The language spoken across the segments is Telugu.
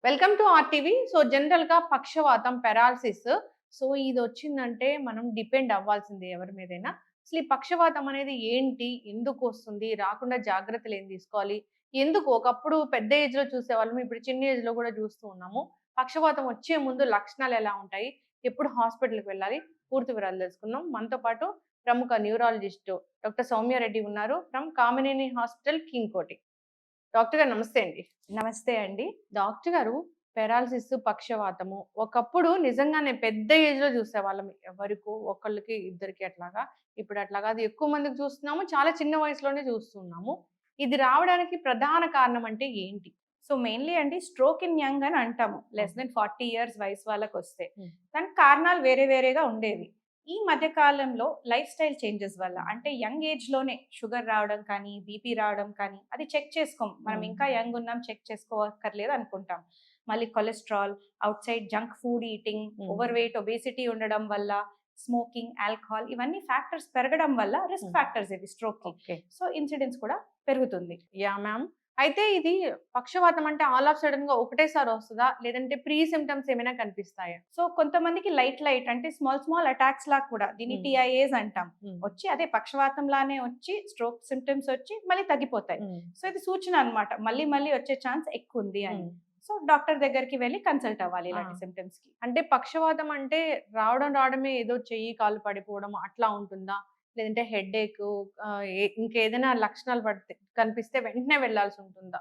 Welcome to RTV. సో జనరల్‌గా పక్షవాతం, పారాలిసిస్ ఇదొచ్చిందంటే మనం డిపెండ్ అవ్వాల్సిందే ఎవరి మీదైనా. అసలు ఈ పక్షవాతం అనేది ఏంటి? ఎందుకొస్తుంది? రాకుండా జాగ్రత్తలేం తీసుకోవాలి? ఎందుకు ఒకప్పుడు పెద్ద ఏజ్‌లో చూసేవాళ్ళం. ఇప్పుడు చిన్న ఏజ్‌లో గూడా చూస్తూ ఉన్నాము. పక్షవాతం వచ్చే ముందు లక్షణాలు ఎలా ఉంటాయి? ఎప్పుడు హాస్పిటల్‌కి వెళ్ళాలి? పూర్తి వివరాలు తెలుసుకుందాం. మనతో పాటు ప్రముఖ న్యూరాలజిస్ట్ డాక్టర్ సౌమ్యారెడ్డి ఉన్నారు. From Kamineni hospital, Kingkoti. Doctor గారు నమస్తే అండి. నమస్తే అండి. డాక్టర్ గారు, పారాలిసిస్, పక్షవాతము ఒకప్పుడు నిజంగానే పెద్ద ఏజ్‌లో చూసేవాళ్ళం. ఎవరికో ఒకళ్ళకి, ఇద్దరికి అట్లాగా. ఇప్పుడు అట్లా కాదు. ఎక్కువ మందికి చూస్తున్నాము. చాలా చిన్న వయసులోనే చూస్తున్నాము. ఇది రావడానికి ప్రధాన కారణం అంటే ఏంటి? మెయిన్‌లీ అండి స్ట్రోక్ ఇన్ యంగ్ అని అంటాము. Less okay. దెన్ 40 ఇయర్స్ వయసు వాళ్ళకొస్తే. హ్మ్. దానికి కారణాలు వేరే వేరేగా ఉండేవి. ఈ మధ్య కాలంలో లైఫ్ స్టైల్ చేంజెస్ వల్ల అంటే యంగ్ ఏజ్‌లోనే షుగర్ రావడం కానీ, బీపీ రావడం కానీ అది చెక్ చేసుకోం. మనం హ్మ్. ఇంకా యంగ్ ఉన్నాం చెక్ చేసుకోవక్కర్లేదు అనుకుంటాం. మళ్ళీ cholesterol, outside junk food eating, హ్మ్. ఓవర్ వెయిట్, ఒబేసిటీ ఉండడం వల్ల, స్మోకింగ్, ఆల్కహాల్ ఇవన్నీ ఫ్యాక్టర్స్ పెరగడం వల్ల రిస్క్ హ్మ్. ఫ్యాక్టర్స్ ఇవి స్ట్రోక్‌కి. ఓకే. ఇన్సిడెన్స్ కూడా పెరుగుతుంది. యాహ్! మ్యామ్. అయితే ఇది పక్షవాతం అంటే ఆల్ ఆఫ్ సడెన్‌గా ఒకటేసారి వస్తదా? లేదంటే ప్రీ సింప్టమ్స్ ఏమైనా కనిపిస్తాయా? కొంతమందికి లైట్ అంటే స్మాల్ అటాక్స్ లాగా కూడా దీన్ని హ్మ్. టీఐఏస్ అంటాం. హ్మ్. వచ్చి అదే పక్షవాతం లానే వచ్చి స్ట్రోక్ సింప్టమ్స్ వచ్చి మళ్ళీ తగ్గిపోతాయి. హ్మ్. ఇది సూచన అన్నమాట. మళ్ళీ వచ్చే ఛాన్స్ ఎక్కువుంది అని. హ్మ్. డాక్టర్ దగ్గరికి వెళ్లి కన్సల్ట్ అవ్వాలి ఆ! ఇలాంటి సింప్టమ్స్‌కి. అంటే పక్షవాతం అంటే రావడమే ఏదో చెయ్యి, కాలు పడిపోవడం అట్లా ఉంటుందా? లేదంటే హెడ్‌ఏకు ఇంకేదైనా లక్షణాలు కనిపిస్తే వెంటనే వెళ్ళాల్సుంటుందా?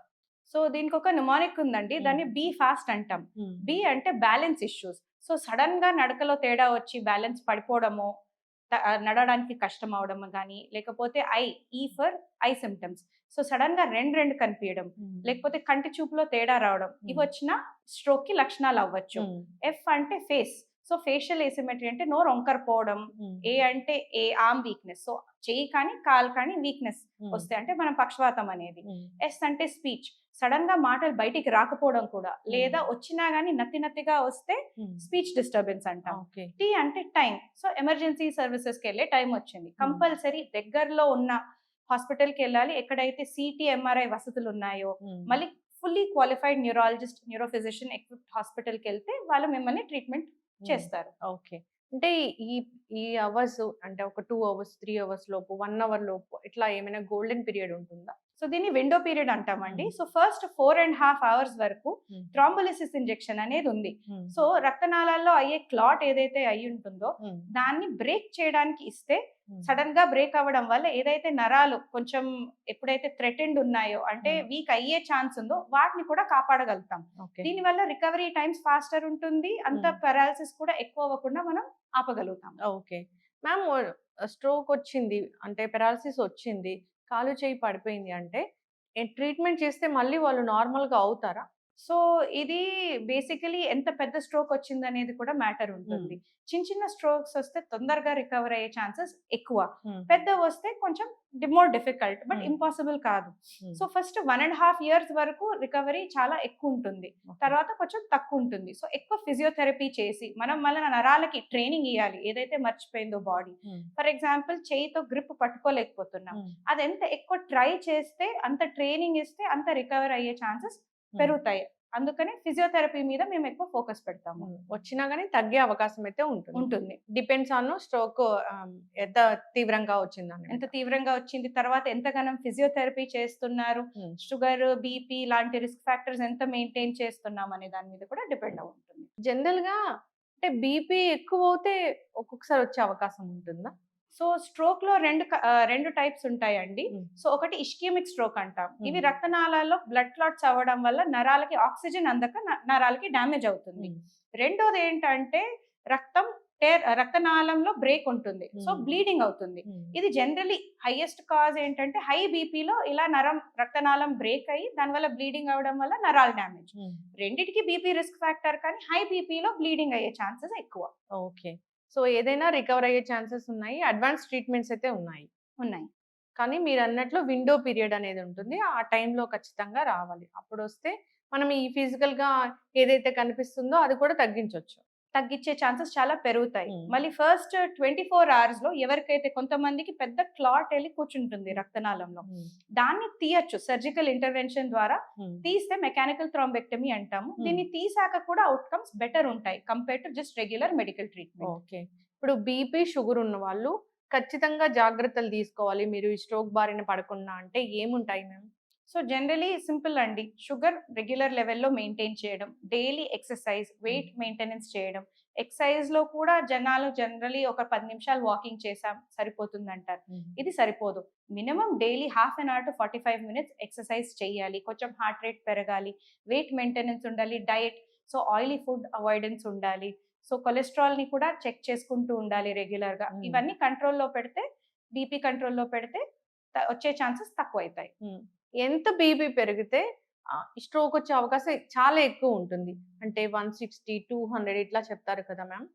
దీనికొక న్యూమానిక్ ఉందండి. హ్మ్. దాన్ని బీ ఫాస్ట్ అంటాం. హ్మ్. బీ అంటే బ్యాలెన్స్ ఇష్యూస్. సడెన్‌గా నడకలో తేడా వచ్చి బ్యాలెన్స్ పడిపోవడమో, నడవడానికి కష్టం అవ్వడం గానీ, లేకపోతే ఈ ఫర్ ఐ సింప్టమ్స్. సడెన్‌గా 2 కనిపియడం, హ్మ్. లేకపోతే కంటి చూపులో తేడా రావడం. హ్మ్. ఇవొచ్చిన స్ట్రోక్‌కి లక్షణాలవ్వచ్చు. హ్మ్. ఎఫ్ అంటే ఫేస్. ఫేషియల్ ఎసిమెట్రీ అంటే నోరు వంకర పోవడం. హ్మ్. ఏ అంటే ఆర్మ్ వీక్‌నెస్. చెయ్యి కానీ, కాలు కానీ వీక్‌నెస్ హ్మ్. వస్తాయి. అంటే మనం పక్షవాతం అనేది. హ్మ్. ఎస్ అంటే స్పీచ్. సడెన్‌గా మాటలు బయటికి రాకపోవడం కూడా. లేదా హ్మ్. వచ్చినా గాని నత్తిగా వస్తే హ్మ్. స్పీచ్ డిస్టర్బెన్స్ అంటాం. ఓకే. టీ అంటే టైమ్. ఎమర్జెన్సీ సర్వీసెస్‌కెళ్ళే టైమ్ వచ్చింది. హ్మ్. కంపల్సరీ దగ్గరలో ఉన్న హాస్పిటల్‌కెళ్ళాలి. ఎక్కడైతే సీటీ, ఎంఆర్ఐ వసతులున్నాయో, హ్మ్. మళ్ళీ fully qualified neurologist, neuro physician equipped హాస్పిటల్‌కెళ్తే వాళ్ళు మిమ్మల్ని ట్రీట్మెంట్ హ్మ్. చేస్తారు. ఓకే. అంటే ఈ ఈ అవర్స్ అంటే ఒక 2 అవర్స్, 3 అవర్స్ లోపు, 1 అవర్ లోపు ఇట్లా ఏమైనా గోల్డెన్ పీరియడ్ ఉంటుందా? దీన్ని విండో పీరియడ్ అంటామండి. హ్మ్. ఫస్ట్ 4 ½ అవర్స్ వరకు హ్మ్. థ్రాంబోలిసిస్ ఇంజెక్షన్ అనేది ఉంది. హ్మ్. రక్తనాళాల్లో అయ్యే క్లాట్ ఏదైతే అయ్యుంటుందో, హ్మ్. దాన్ని బ్రేక్ చేయడానికి ఇస్తే, హ్మ్. సడెన్‌గా బ్రేక్ అవ్వడం వల్ల ఏదైతే నరాలు కొంచెం ఎప్పుడైతే థ్రెటెన్డ్ ఉన్నాయో, అంటే హ్మ్. వీక్ అయ్యే ఛాన్స్ ఉందో, వాటిని కూడా కాపాడగలుగుతాం. ఓకే. దీనివల్ల రికవరీ టైమ్స్ ఫాస్టర్ ఉంటుంది. అంత హ్మ్. పారాలిసిస్ కూడా ఎక్కువ అవ్వకుండా మనం ఆపగలుగుతాం. ఓకే. మ్యామ్ స్ట్రోక్ వచ్చింది. అంటే పారాలిసిస్ వచ్చింది. కాలు, చెయ్యి పడిపోయింది అంటే ట్రీట్మెంట్ చేస్తే మళ్ళీ వాళ్ళు నార్మల్‌గా అవుతారా? సో, ఇది బేసికలీ ఎంత పెద్ద స్ట్రోక్ వచ్చిందనేది కూడా మ్యాటర్ హ్మ్. ఉంటుంది. చిన్న స్ట్రోక్స్ వస్తే తొందరగా రికవర్ అయ్యే ఛాన్సెస్ ఎక్కువ. హ్మ్. పెద్దవొస్తే కొంచెం మోర్ డిఫికల్ట్ బట్ హ్మ్. ఇంపాసిబుల్ కాదు. హ్మ్. ఫస్ట్ 1 ½ ఇయర్స్ వరకు రికవరీ చాలా ఎక్కువుంటుంది. ఓకే. తర్వాత కొంచెం తక్కువుంటుంది. ఎక్కువ ఫిజియోథెరపీ చేసి మనం మళ్ళా నరాలకి ట్రైనింగ్ ఇయ్యాలి. ఏదైతే మర్చిపోయిందో బాడీ. హ్మ్. ఫర్ ఎగ్జాంపుల్ చేయితో గ్రిప్ పట్టుకోలేకపోతున్నాం. హ్మ్. అదెంత ఎక్కువ ట్రై చేస్తే, అంత ట్రైనింగ్ ఇస్తే అంత రికవర్ అయ్యే ఛాన్సెస్ హ్మ్. పెరుగుతాయి. అందుకని ఫిజియోథెరపీ మీద మేమెక్కువ ఫోకస్ పెడతాము. హ్మ్. వచ్చినా గాని తగ్గే అవకాశం అయితే ఉంటుంది. ఉంటుంది. డిపెండ్స్ ఆన్ స్ట్రోక్ ఎంత తీవ్రంగా వచ్చిందాని ఎంత మీద. తీవ్రంగా వచ్చింది, తర్వాత ఎంతగనం ఫిజియోథెరపీ చేస్తున్నారు, హ్మ్. షుగర్, బీపీ లాంటి రిస్క్ ఫ్యాక్టర్స్ ఎంత మెయింటైన్ చేస్తున్నాం అనే దాని మీద కూడా డిపెండ్ అయి ఉంటుంది. జనరల్‌గా అంటే బీపీ ఎక్కువవుతే ఒక్కొక్కసారి వచ్చే అవకాశం ఉంటుందా? స్ట్రోక్‌లో 2 టైప్స్ ఉంటాయండి. హ్మ్. ఒకటి ఇస్కిమిక్ స్ట్రోక్ అంటాం. హ్మ్. ఇవి రక్తనాళాల్లో బ్లడ్ క్లాట్స్ అవ్వడం వల్ల నరాలకి ఆక్సిజన్ అందక నరాలకి డ్యామేజ్ అవుతుంది. హ్మ్. రెండోదేంటంటే రక్తం రక్తనాళంలో బ్రేక్ ఉంటుంది. హ్మ్. బ్లీడింగ్ అవుతుంది. హ్మ్. ఇది జనరల్లీ హైయెస్ట్ కాజ్ ఏంటంటే హై బీపీలో ఇలా రక్తనాళం బ్రేక్ అయ్యి దానివల్ల బ్లీడింగ్ అవ్వడం వల్ల నరాల డ్యామేజ్. హ్మ్. రెండిటికి బీపీ రిస్క్ ఫ్యాక్టర్ కానీ హై బీపీలో బ్లీడింగ్ అయ్యే ఛాన్సెస్ ఎక్కువ ఓకే. ఏదైనా రికవర్ అయ్యే ఛాన్సెస్ ఉన్నాయి. అడ్వాన్స్ ట్రీట్మెంట్స్ అయితే ఉన్నాయి. ఉన్నాయి. కానీ మీరన్నట్లు విండో పీరియడ్ అనేది ఉంటుంది. ఆ టైంలో ఖచ్చితంగా రావాలి. అప్పుడొస్తే మనం ఈ ఫిజికల్‌గా ఏదైతే కనిపిస్తుందో అది కూడా తగ్గించొచ్చు. తగ్గించే ఛాన్సెస్ చాలా పెరుగుతాయి. హ్మ్. మళ్ళీ ఫస్ట్ 24 అవర్స్‌లో ఎవరికైతే కొంతమందికి పెద్ద క్లాట్ ఎళ్లి కూర్చుంటుంది రక్తనాళంలో. హ్మ్. దాన్ని తీయొచ్చు సర్జికల్ ఇంటర్వెన్షన్ ద్వారా. హ్మ్. తీస్తే మెకానికల్ థ్రాంబెక్టమీ అంటాము. హ్మ్. దీన్ని తీసాక కూడా అవుట్‌కమ్స్ బెటర్ ఉంటాయి compared to just regular medical treatment. Okay. ఇప్పుడు బీపీ, షుగర్ ఉన్న వాళ్ళు ఖచ్చితంగా జాగ్రత్తలు తీసుకోవాలి. మీరు ఈ స్ట్రోక్ బారిన పడకుండా అంటే ఏముంటాయి మ్యామ్? సో జనరలీ సింపుల్ అండి. షుగర్ రెగ్యులర్ లెవెల్‌లో మెయింటైన్ చేయడం, డైలీ ఎక్సర్‌సైజ్, వెయిట్ మెయింటెనెన్స్ చేయడం. ఎక్సర్‌సైజ్‌లో కూడా జనాలు జనరలీ ఒక 10 నిమిషాలు వాకింగ్ చేసాం సరిపోతుందంటారు. ఇది సరిపోదు. Minimum daily half an hour to 45 minutes exercise చేయాలి. కొంచెం హార్ట్ రేట్ పెరగాలి. వెయిట్ మెయింటెనెన్స్ ఉండాలి. Diet so oily food avoidance ఉండాలి. సో కొలెస్ట్రాల్‌ని కూడా చెక్ చేసుకుంటూ ఉండాలి రెగ్యులర్‌గా. హ్మ్. ఇవన్నీ కంట్రోల్‌లో పెడితే బీపీ కంట్రోల్‌లో పెడితే వచ్చే ఛాన్సెస్ తక్కువైతాయి. హ్మ్. ఎంత బీపీ పెరిగితే స్ట్రోక్ వచ్చే అవకాశం చాలా ఎక్కువ ఉంటుంది. అంటే 160, 200 ఇట్లా చెప్తారు కదా మ్యామ్?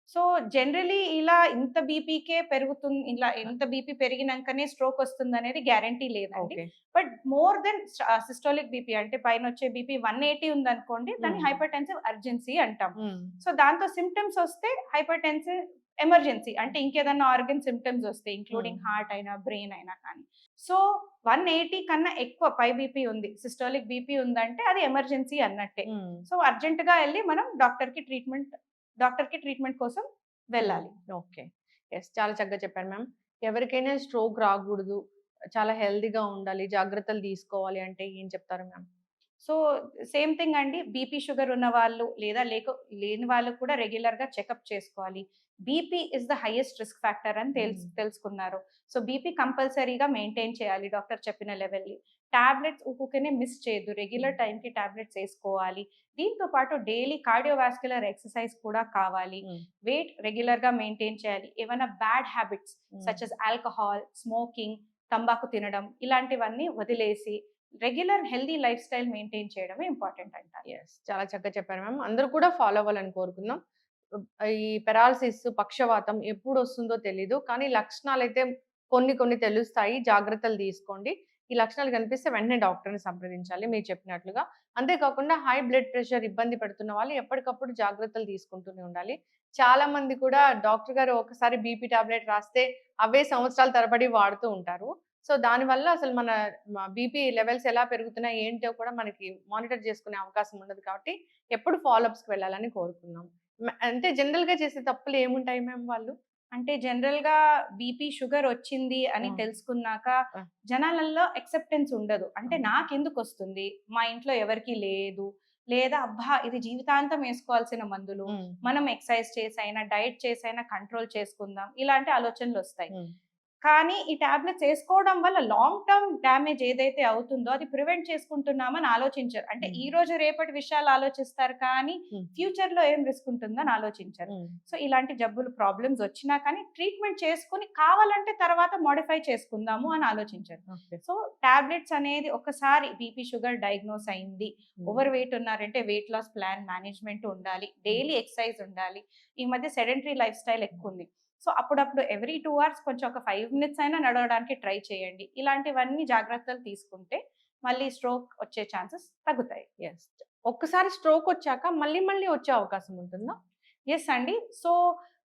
సో జనరలీ ఇలా ఇంత బీపీకే పెరుగుతుంది, ఇలా ఎంత బీపీ పెరిగినాకనే స్ట్రోక్ వస్తుందనేది గ్యారంటీ లేదండి. Okay. But more than systolic BP అంటే పైనొచ్చే బీపీ 180 ఉందనుకోండి, దాన్ని హ్మ్. హైపర్‌టెన్సివ్ అర్జెన్సీ అంటాం. హ్మ్. సో దాంతో సింప్టమ్స్ వస్తే హైపర్‌టెన్సివ్ ఎమర్జెన్సీ అంటే ఇంకేదన్నా ఆర్గన్ సింప్టమ్స్ వస్తాయి ఇంక్లూడింగ్ హార్ట్ అయినా, బ్రెయిన్ అయినా కానీ. సో 180 కన్నా ఎక్కువ పై బీపీ ఉంది, సిస్టోలిక్ బీపీ ఉందంటే అది ఎమర్జెన్సీ అన్నట్టే. హ్మ్. సో అర్జెంట్‌గా ఎళ్లి మనం డాక్టర్‌కి ట్రీట్మెంట్ కోసం వెళ్ళాలి. ఓకే. యెస్. చాలా చక్కగా చెప్పారు మ్యామ్. ఎవరికైనా స్ట్రోక్ రాగూడదు, చాలా హెల్తీగా ఉండాలి, జాగ్రత్తలు తీసుకోవాలి అంటే ఏం చెప్తారు మ్యామ్? సో సేమ్ థింగ్ అండి. బీపీ, షుగర్ ఉన్న వాళ్ళు లేదా లేని వాళ్ళు కూడా రెగ్యులర్‌గా చెకప్ చేసుకోవాలి. BP is the highest risk factor అని తెలుసుకున్నారు. సో బీపీ కంపల్సరీగా మెయింటైన్ చేయాలి డాక్టర్ చెప్పిన లెవెల్‌ని. టాబ్లెట్స్ ఊకుకనే మిస్ చేయొద్దు. రెగ్యులర్ టైమ్‌కి టాబ్లెట్స్ ఏసుకోవాలి. దీంతో పాటు డైలీ కార్డియోవాస్క్యులర్ ఎక్సర్‌సైజ్ కూడా కావాలి. హ్మ్. వెయిట్ రెగ్యులర్‌గా మెయింటైన్ చేయాలి. ఏవన్నా బ్యాడ్ హ్యాబిట్స్ హ్మ్. సచ్ యాస్ ఆల్కహాల్, స్మోకింగ్, తంబాకు తినడం ఇలాంటివన్నీ వదిలేసి regular healthy life style maintain చేయడమే ఇంపార్టెంట్ అంటారు. యెస్. చాలా చక్కగా చెప్పారు మ్యామ్. అందరూ కూడా ఫాలో అవ్వాలని కోరుకుందాం. ఈ పారాలిసిస్, పక్షవాతం ఎప్పుడొస్తుందో తెలీదు. కానీ లక్షణాలైతే కొన్ని కొన్ని తెలుస్తాయి. జాగ్రత్తలు తీసుకోండి. ఈ లక్షణాలు కనిపిస్తే వెంటనే డాక్టర్‌ని సంప్రదించాలి మీరు చెప్పినట్లుగా. అంతే కాకుండా హై బ్లడ్ ప్రెషర్ ఇబ్బంది పడుతున్న వాళ్ళు ఎప్పటికప్పుడు జాగ్రత్తలు తీసుకుంటూనే ఉండాలి. చాలా మంది కూడా డాక్టర్ గారు ఒకసారి బీపీ టాబ్లెట్ రాస్తే అవే సంవత్సరాల తరబడి వాడుతూ ఉంటారు. సో, దానివల్ల అసలు మన బీపీ లెవెల్స్ ఎలా పెరుగుతున్నాయి ఏంటో కూడా మనకి మానిటర్ చేసుకునే అవకాశం ఉండదు కాబట్టి ఎప్పుడు ఫాలో అప్స్‌కి వెళ్ళాలని కోరుకుందాం. అంటే జనరల్‌గా చేసే తప్పులు ఏముంటాయి మ్యామ్ వాళ్ళు? అంటే జనరల్‌గా బీపీ, షుగర్ వచ్చింది అని ఆ! తెలుసుకున్నాక ఆ! జనాలలో యాక్సెప్టెన్స్ ఉండదు. అంటే ఆ! నాకెందుకొస్తుంది? మా ఇంట్లో ఎవరికీ లేదు. లేదా అబ్బా! ఇది జీవితాంతం ఏసుకోవాల్సిన మందులు. హ్మ్. మనం ఎక్సర్‌సైజ్ చేసైనా, డైట్ చేసైనా కంట్రోల్ చేసుకుందాం. ఇలాంటి ఆలోచనలొస్తాయి. హ్మ్. కానీ ఈ టాబ్లెట్స్ ఏసుకోవడం వల్ల లాంగ్ టర్మ్ డ్యామేజ్ ఏదైతే అవుతుందో అది ప్రివెంట్ చేసుకుంటున్నామని ఆలోచించరు. అంటే హ్మ్. ఈరోజు రేపటి విషయాలు ఆలోచిస్తారు కానీ హ్మ్. ఫ్యూచర్‌లో ఏం రిస్క్ ఉంటుందని ఆలోచించరు. హ్మ్. సో, ఇలాంటి జబ్బులు ప్రాబ్లమ్స్ వచ్చినా కానీ ట్రీట్మెంట్ చేసుకొని కావాలంటే తర్వాత మోడిఫై చేసుకుందాము అని ఆలోచించరు. ఓకే. సో, టాబ్లెట్స్ అనేది ఒకసారి బీపీ, షుగర్ డయాగ్నోస్ అయింది. హ్మ్. ఓవర్ వెయిట్ ఉన్నారంటే వెయిట్ లాస్ ప్లాన్ మేనేజ్‌మెంట్ ఉండాలి. డైలీ ఎక్సర్‌సైజ్ ఉండాలి. ఈ మధ్య సెడెంటరీ లైఫ్ స్టైల్ ఎక్కువుంది. సో, అప్పుడప్పుడు ఎవ్రీ 2 అవర్స్ కొంచెం ఒక 5 మినిట్స్ అయినా నడవడానికి ట్రై చేయండి. ఇలాంటివన్నీ జాగ్రత్తలు తీసుకుంటే మళ్ళీ స్ట్రోక్ వచ్చే ఛాన్సెస్ తగ్గుతాయి. యెస్. ఒక్కసారి స్ట్రోక్ వచ్చాక మళ్ళీ మళ్ళీ వచ్చే అవకాశం ఉంటుందా? యెస్ అండి. సో,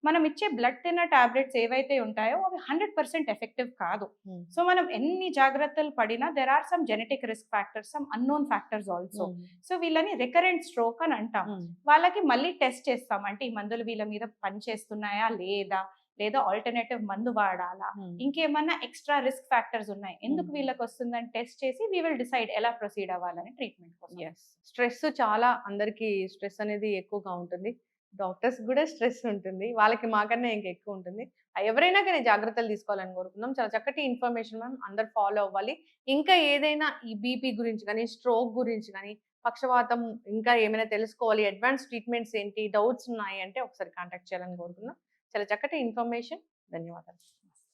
మనం ఇచ్చే బ్లడ్ థిన్నర్ టాబ్లెట్స్ ఏవైతే ఉంటాయో అవి 100% ఎఫెక్టివ్ కాదు. హ్మ్. సో, మనం ఎన్ని జాగ్రత్తలు పడినా there are some genetic risk factors, some unknown factors also. Hmm. So, వీళ్ళని రికరెంట్ స్ట్రోక్ అని అంటాం. హ్మ్. వాళ్ళకి మళ్ళీ టెస్ట్ చేస్తాం. అంటే ఈ మందులు వీళ్ళ మీద పనిచేస్తున్నాయా లేదా? లేదా ఆల్టర్‌నేటివ్ మందు వాడాలా? హ్మ్. ఇంకేమన్నా ఎక్స్‌ట్రా రిస్క్ ఫ్యాక్టర్స్ ఉన్నాయి. ఎందుకు హ్మ్. వీళ్ళకొస్తుందని టెస్ట్ చేసి వి విల్ డిసైడ్ ఎలా ప్రొసీడ్ అవ్వాలని ట్రీట్మెంట్ కోసం. యెస్. స్ట్రెస్ చాలా అందరికి స్ట్రెస్ అనేది ఎక్కువగా ఉంటుంది. డాక్టర్స్‌కి గూడా స్ట్రెస్ ఉంటుంది. వాళ్ళకి మాకన్నా ఇంకెక్కువ ఉంటుంది. ఎవరైనా కానీ జాగ్రత్తలు తీసుకోవాలని కోరుకుందాం. చాలా చక్కటి ఇన్ఫర్మేషన్ మ్యామ్. అందరూ ఫాలో అవ్వాలి. ఇంకా ఏదైనా ఈ బీపీ గురించి గాని, స్ట్రోక్ గురించి గాని, పక్షవాతం ఇంకా ఏమైనా తెలుసుకోవాలి, అడ్వాన్స్ ట్రీట్మెంట్స్ ఏంటి, డౌట్స్ ఉన్నాయి అంటే ఒకసారి కాంటాక్ట్ చేయాలని కోరుకుందాం. చాలా చక్కటి ఇన్ఫర్మేషన్. ధన్యవాదాలు.